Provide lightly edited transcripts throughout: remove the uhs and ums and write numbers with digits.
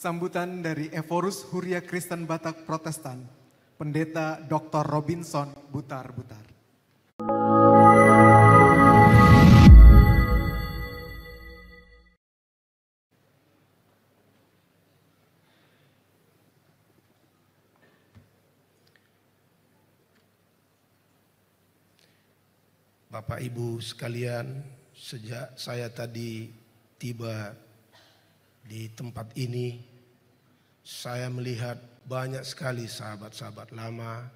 Sambutan dari Evorus Huria Kristen Batak Protestan, Pendeta Dr. Robinson Butar-Butar. Bapak Ibu sekalian, sejak saya tadi tiba di tempat ini, saya melihat banyak sekali sahabat-sahabat lama,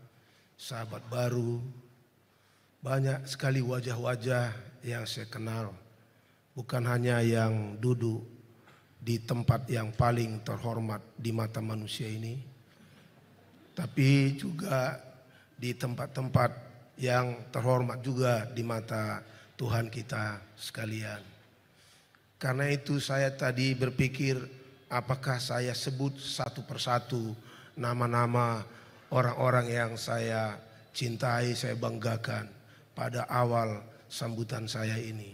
sahabat baru, banyak sekali wajah-wajah yang saya kenal. Bukan hanya yang duduk di tempat yang paling terhormat di mata manusia ini, tapi juga di tempat-tempat yang terhormat juga di mata Tuhan kita sekalian. Karena itu saya tadi berpikir, apakah saya sebut satu persatu nama-nama orang-orang yang saya cintai, saya banggakan pada awal sambutan saya ini.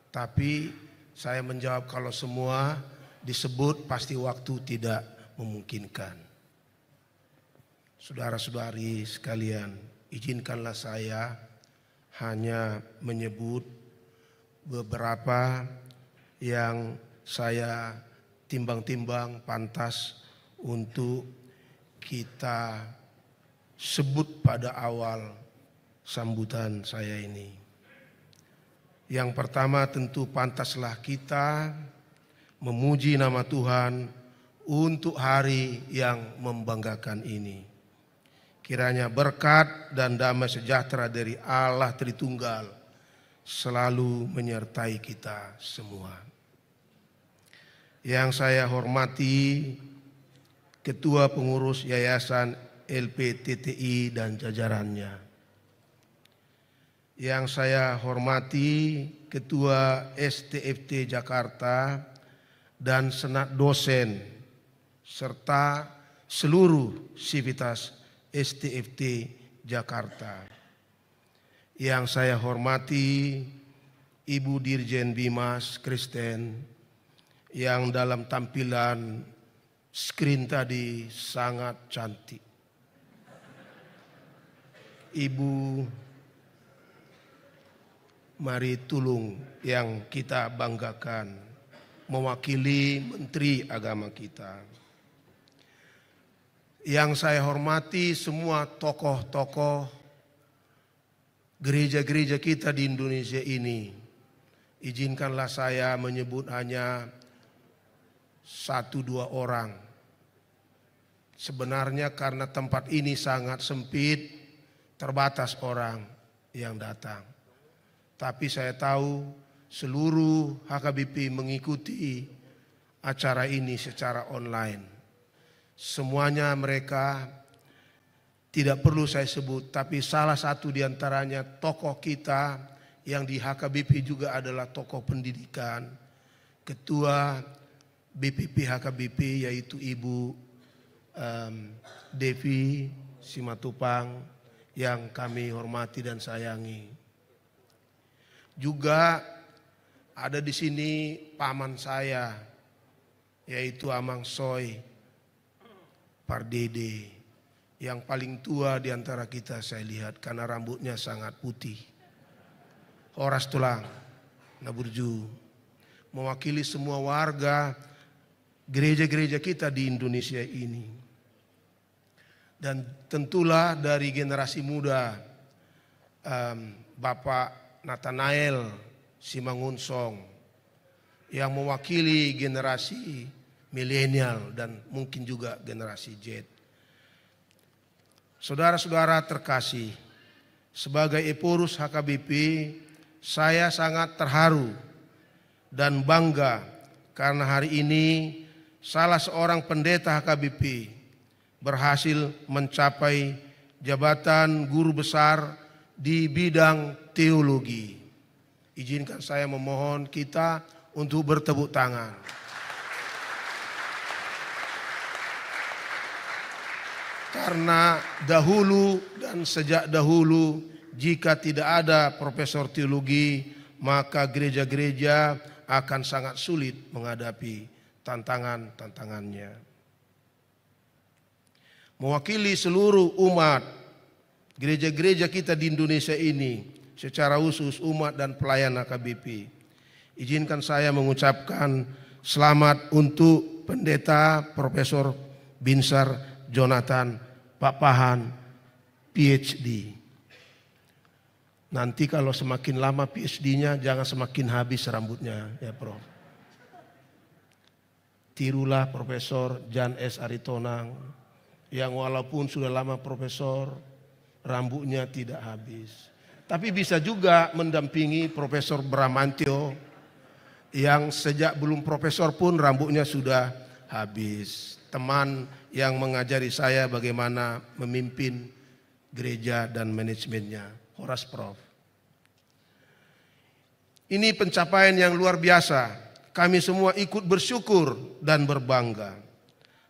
Tapi saya menjawab, kalau semua disebut pasti waktu tidak memungkinkan. Saudara-saudari sekalian, izinkanlah saya hanya menyebut beberapa yang saya timbang-timbang pantas untuk kita sebut pada awal sambutan saya ini. Yang pertama, tentu pantaslah kita memuji nama Tuhan untuk hari yang membanggakan ini. Kiranya berkat dan damai sejahtera dari Allah Tritunggal selalu menyertai kita semua. Yang saya hormati Ketua Pengurus Yayasan LPTTI dan jajarannya. Yang saya hormati Ketua STFT Jakarta dan Senat Dosen serta seluruh sivitas STFT Jakarta. Yang saya hormati Ibu Dirjen Bimas Kristen yang dalam tampilan screen tadi sangat cantik. Ibu Mari Tulung yang kita banggakan mewakili Menteri Agama kita. Yang saya hormati semua tokoh-tokoh gereja-gereja kita di Indonesia ini. Izinkanlah saya menyebut hanya 1-2 orang. Sebenarnya karena tempat ini sangat sempit, terbatas orang yang datang. Tapi saya tahu seluruh HKBP mengikuti acara ini secara online. Semuanya mereka tidak perlu saya sebut, tapi salah satu di antaranya tokoh kita yang di HKBP juga adalah tokoh pendidikan, Ketua BPP HKBP yaitu Ibu Devi Simatupang yang kami hormati dan sayangi. Juga ada di sini paman saya yaitu Amang Soy Pardede, yang paling tua di antara kita saya lihat karena rambutnya sangat putih. Horas Tulang Naburju, mewakili semua warga gereja-gereja kita di Indonesia ini. Dan tentulah dari generasi muda, Bapak Nathanael Simangunsong yang mewakili generasi milenial dan mungkin juga generasi Z. Saudara-saudara terkasih, sebagai Evorus HKBP, saya sangat terharu dan bangga karena hari ini salah seorang pendeta HKBP berhasil mencapai jabatan guru besar di bidang teologi. Izinkan saya memohon kita untuk bertepuk tangan. Karena dahulu dan sejak dahulu jika tidak ada profesor teologi, maka gereja-gereja akan sangat sulit menghadapi tantangan-tantangannya. Mewakili seluruh umat, gereja-gereja kita di Indonesia ini, secara khusus umat dan pelayan HKBP, izinkan saya mengucapkan selamat untuk Pendeta Profesor Binsar Jonathan Pak Pahan, PhD. Nanti kalau semakin lama PhD-nya jangan semakin habis rambutnya ya Prof. Tirulah Profesor Jan S. Aritonang yang walaupun sudah lama profesor, rambutnya tidak habis. Tapi bisa juga mendampingi Profesor Bramantio yang sejak belum profesor pun rambutnya sudah habis. Teman yang mengajari saya bagaimana memimpin gereja dan manajemennya, Horas Prof. Ini pencapaian yang luar biasa. Kami semua ikut bersyukur dan berbangga.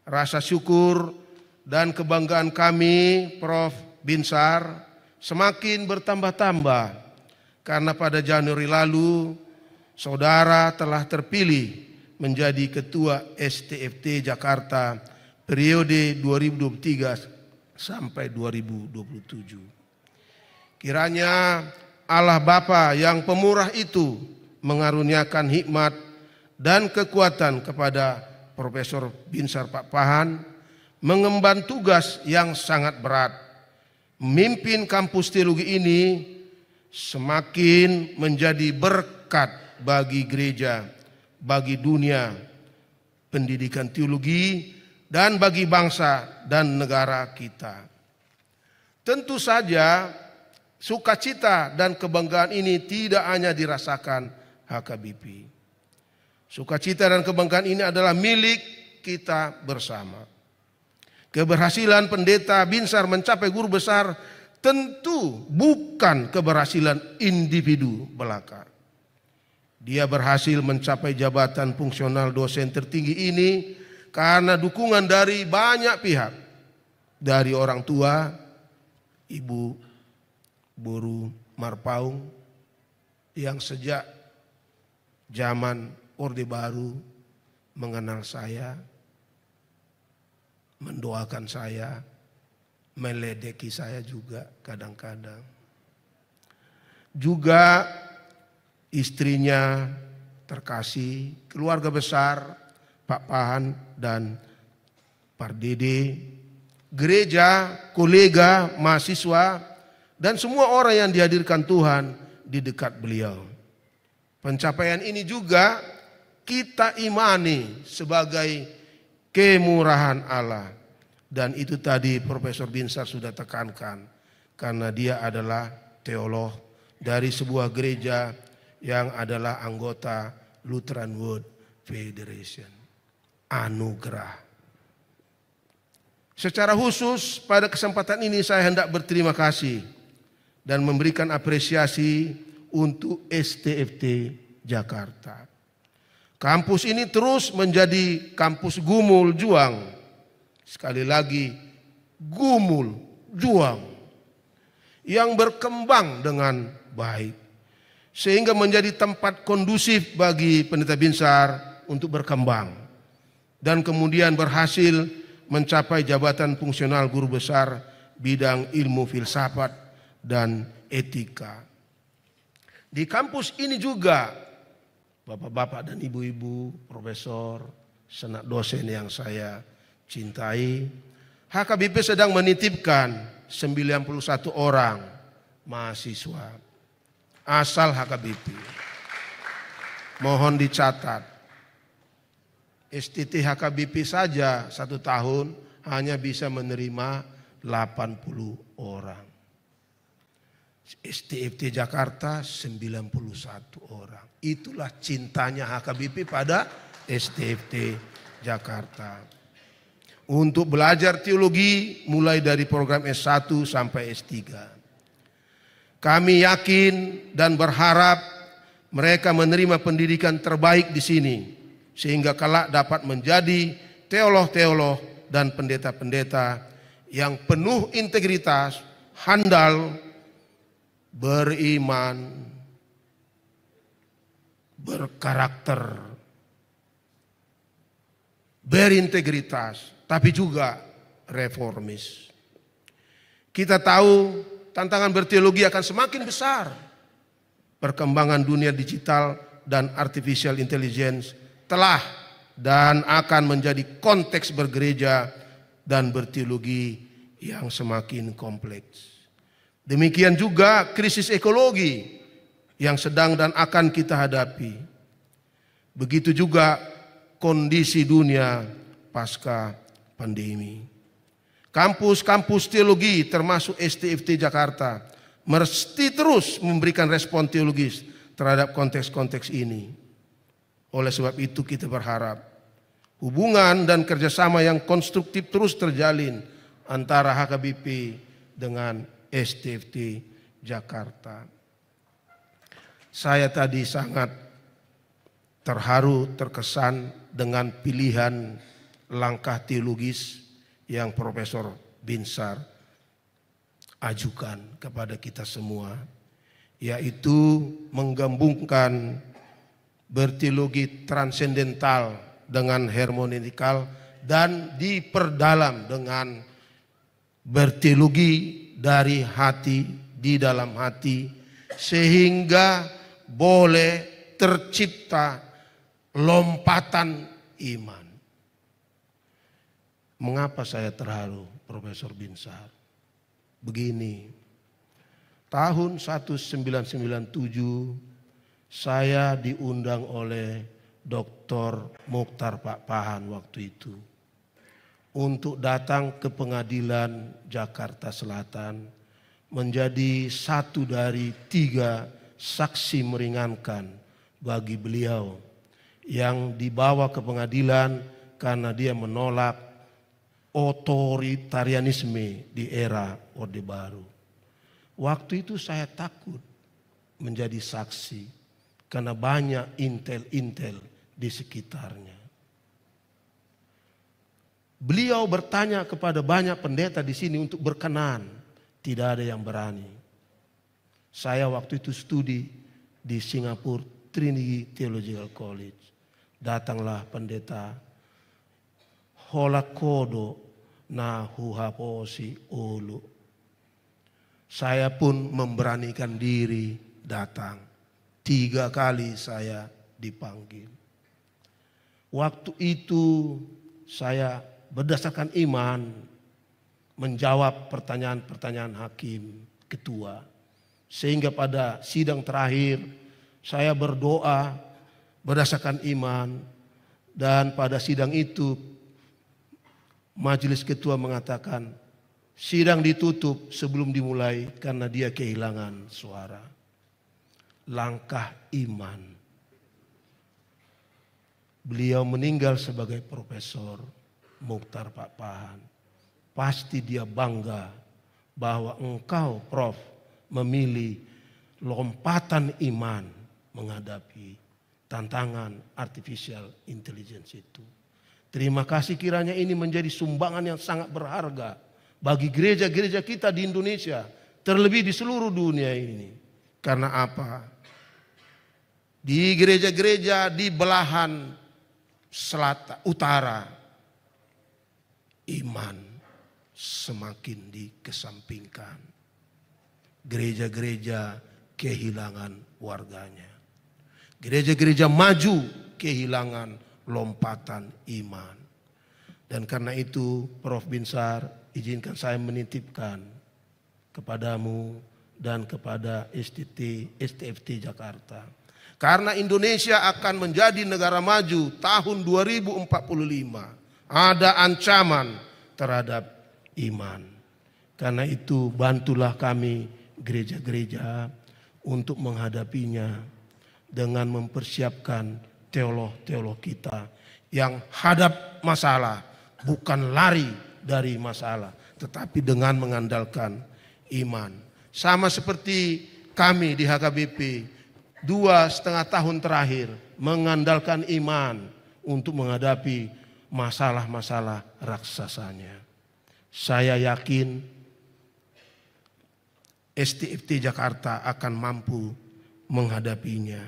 Rasa syukur dan kebanggaan kami, Prof. Binsar, semakin bertambah-tambah karena pada Januari lalu saudara telah terpilih menjadi Ketua STFT Jakarta periode 2023 sampai 2027. Kiranya Allah Bapa yang pemurah itu mengaruniakan hikmat dan kekuatan kepada Profesor Binsar Pak Pahan mengemban tugas yang sangat berat. Memimpin kampus teologi ini semakin menjadi berkat bagi gereja, bagi dunia pendidikan teologi, dan bagi bangsa dan negara kita. Tentu saja sukacita dan kebanggaan ini tidak hanya dirasakan HKBP. Sukacita dan kebanggaan ini adalah milik kita bersama. Keberhasilan Pendeta Binsar mencapai guru besar tentu bukan keberhasilan individu belaka. Dia berhasil mencapai jabatan fungsional dosen tertinggi ini karena dukungan dari banyak pihak. Dari orang tua, Ibu Boru Marpaung yang sejak zaman Orde Baru mengenal saya, mendoakan saya, meledeki saya juga kadang-kadang. Juga istrinya terkasih, keluarga besar Pak Pahan dan Pak Dede, gereja, kolega, mahasiswa, dan semua orang yang dihadirkan Tuhan di dekat beliau. Pencapaian ini juga kita imani sebagai kemurahan Allah. Dan itu tadi Profesor Binsar sudah tekankan. Karena dia adalah teolog dari sebuah gereja yang adalah anggota Lutheran World Federation. Anugerah. Secara khusus pada kesempatan ini saya hendak berterima kasih dan memberikan apresiasi untuk STFT Jakarta. Kampus ini terus menjadi kampus gumul juang. Sekali lagi, gumul juang yang berkembang dengan baik. Sehingga menjadi tempat kondusif bagi Pendeta Binsar untuk berkembang. Dan kemudian berhasil mencapai jabatan fungsional guru besar bidang ilmu filsafat dan etika. Di kampus ini juga bapak-bapak dan ibu-ibu, profesor, sanak dosen yang saya cintai, HKBP sedang menitipkan 91 orang mahasiswa asal HKBP. Mohon dicatat, STT HKBP saja 1 tahun hanya bisa menerima 80 orang. STFT Jakarta 91 orang. Itulah cintanya HKBP pada STFT Jakarta. Untuk belajar teologi mulai dari program S1 sampai S3. Kami yakin dan berharap mereka menerima pendidikan terbaik di sini. Sehingga kelak dapat menjadi teolog-teolog dan pendeta-pendeta yang penuh integritas, handal, beriman, berkarakter, berintegritas, tapi juga reformis. Kita tahu tantangan berteologi akan semakin besar. Perkembangan dunia digital dan artificial intelligence telah dan akan menjadi konteks bergereja dan berteologi yang semakin kompleks. Demikian juga krisis ekologi yang sedang dan akan kita hadapi. Begitu juga kondisi dunia pasca pandemi. Kampus-kampus teologi termasuk STFT Jakarta mesti terus memberikan respon teologis terhadap konteks-konteks ini. Oleh sebab itu kita berharap hubungan dan kerjasama yang konstruktif terus terjalin antara HKBP dengan STFT Jakarta. Saya tadi sangat terharu, terkesan dengan pilihan langkah teologis yang Profesor Binsar ajukan kepada kita semua, yaitu menggabungkan berteologi transendental dengan hermeneutikal dan diperdalam dengan berteologi dari hati, di dalam hati, sehingga boleh tercipta lompatan iman. Mengapa saya terharu, Profesor Binsar? Begini, tahun 1997 saya diundang oleh Dr. Mokhtar Pakpahan waktu itu untuk datang ke pengadilan Jakarta Selatan menjadi satu dari 3 saksi meringankan bagi beliau yang dibawa ke pengadilan karena dia menolak otoritarianisme di era Orde Baru. Waktu itu saya takut menjadi saksi karena banyak intel-intel di sekitarnya. Beliau bertanya kepada banyak pendeta di sini untuk berkenan, tidak ada yang berani. Saya waktu itu studi di Singapura Trinity Theological College. Datanglah pendeta Holakodo na huhaposi ulu. Saya pun memberanikan diri datang. 3 kali saya dipanggil. Waktu itu saya berdasarkan iman menjawab pertanyaan-pertanyaan hakim ketua. Sehingga pada sidang terakhir saya berdoa berdasarkan iman, dan pada sidang itu majelis ketua mengatakan sidang ditutup sebelum dimulai karena dia kehilangan suara. Langkah iman. Beliau meninggal sebagai Profesor Mokhtar Pakpahan. Pasti dia bangga bahwa engkau, Prof, memilih lompatan iman menghadapi tantangan artificial intelligence itu. Terima kasih, kiranya ini menjadi sumbangan yang sangat berharga bagi gereja-gereja kita di Indonesia, terlebih di seluruh dunia ini. Karena apa? Di gereja-gereja di belahan selatan, utara, iman semakin dikesampingkan. Gereja-gereja kehilangan warganya. Gereja-gereja maju kehilangan lompatan iman. Dan karena itu Prof Binsar, izinkan saya menitipkan kepadamu dan kepada STFT Jakarta. Karena Indonesia akan menjadi negara maju tahun 2045. Ada ancaman terhadap iman. Karena itu bantulah kami gereja-gereja untuk menghadapinya dengan mempersiapkan teolog-teolog kita yang hadap masalah, bukan lari dari masalah, tetapi dengan mengandalkan iman. Sama seperti kami di HKBP 2,5 tahun terakhir mengandalkan iman untuk menghadapi masalah-masalah raksasanya. Saya yakin STFT Jakarta akan mampu menghadapinya.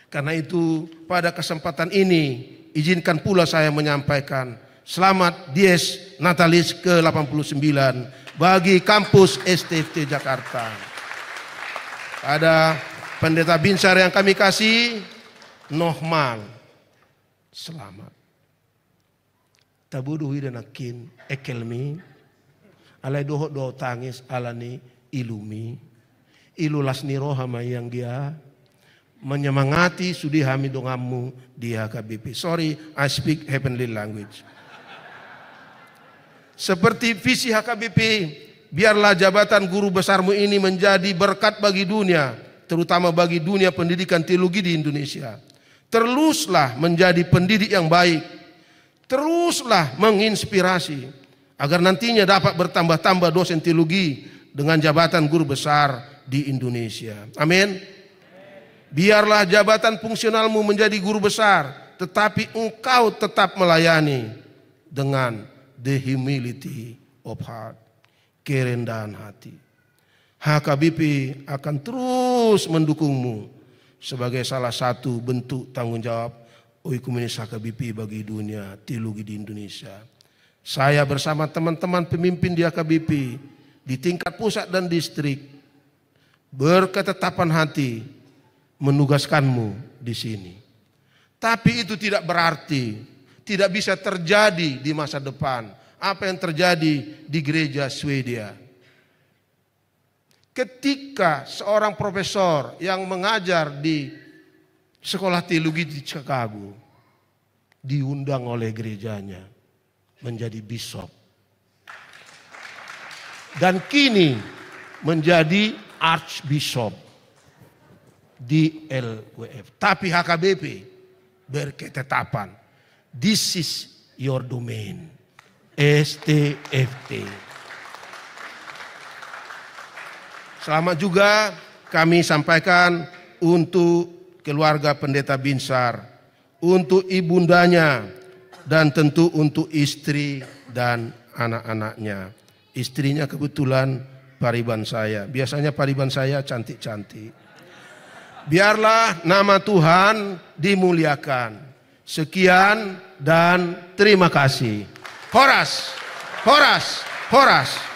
Karena itu pada kesempatan ini izinkan pula saya menyampaikan selamat Dies Natalis ke-89 bagi kampus STFT Jakarta. Pada Pendeta Binsar yang kami kasih, nohmal, selamat. Tabuduhi dan akin ekelmi, alai doho tangis alani ilumi, ilulas ni rohama yang dia menyemangati sudi hami dongamu di HKBP. Sorry, I speak heavenly language. Seperti visi HKBP, biarlah jabatan guru besarmu ini menjadi berkat bagi dunia, terutama bagi dunia pendidikan teologi di Indonesia. Teruslah menjadi pendidik yang baik, teruslah menginspirasi, agar nantinya dapat bertambah-tambah dosen teologi dengan jabatan guru besar di Indonesia. Amin. Biarlah jabatan fungsionalmu menjadi guru besar, tetapi engkau tetap melayani dengan the humility of heart, kerendahan hati. HKBP akan terus mendukungmu sebagai salah satu bentuk tanggung jawab Oikumenis HKBP bagi dunia teologi di Indonesia. Saya bersama teman-teman pemimpin di HKBP di tingkat pusat dan distrik berketetapan hati menugaskanmu di sini. Tapi itu tidak berarti tidak bisa terjadi di masa depan apa yang terjadi di gereja Swedia. Ketika seorang profesor yang mengajar di sekolah teologi di Chicago diundang oleh gerejanya menjadi bishop, dan kini menjadi archbishop di LWF. Tapi HKBP berketetapan, this is your domain, STFT. Selamat juga kami sampaikan untuk keluarga Pendeta Binsar, untuk ibundanya, dan tentu untuk istri dan anak-anaknya. Istrinya kebetulan pariban saya. Biasanya pariban saya cantik-cantik. Biarlah nama Tuhan dimuliakan. Sekian dan terima kasih. Horas, horas, horas.